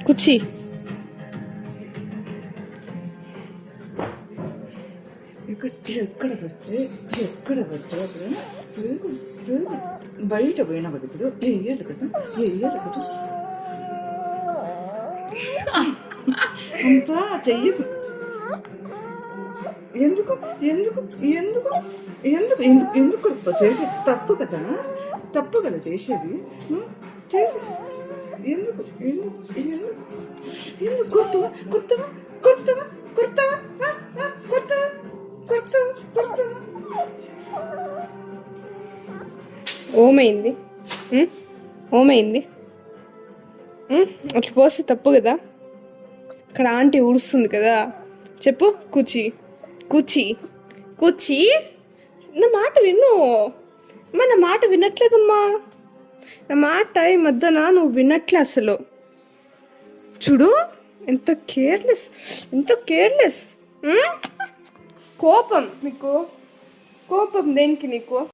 కుర్చీ. ఎక్కడ పడితే అక్కడ బయట పోయినా కదా ఇప్పుడు వేయాలి కదా అంతా చెయ్యకు. ఎందుకు ఎందుకు ఎందుకు ఎందుకు ఎందుకు చేసేది తప్పు కదా చేసేది చేసి ఎందుకు ఎందుకు ఎందుకు ఎందుకు కొడతావా కొడతావా కొడతావా కొడతావా కొడతావా కొడతావా కొడతావా. ఓమైంది ఓమైంది. అట్లా పోస్తే తప్పు కదా. ఇక్కడ ఆంటీ ఊడుస్తుంది కదా. చెప్పు కూర్చి కూర్చి కూర్చి. నా మాట విను. నా మాట వినట్లేదమ్మా. నా మాట ఈ మధ్యన నువ్వు వినట్లే అసలు. చూడు ఎంత కేర్లెస్. కోపం నీకు. కోపం దేనికి నీకు?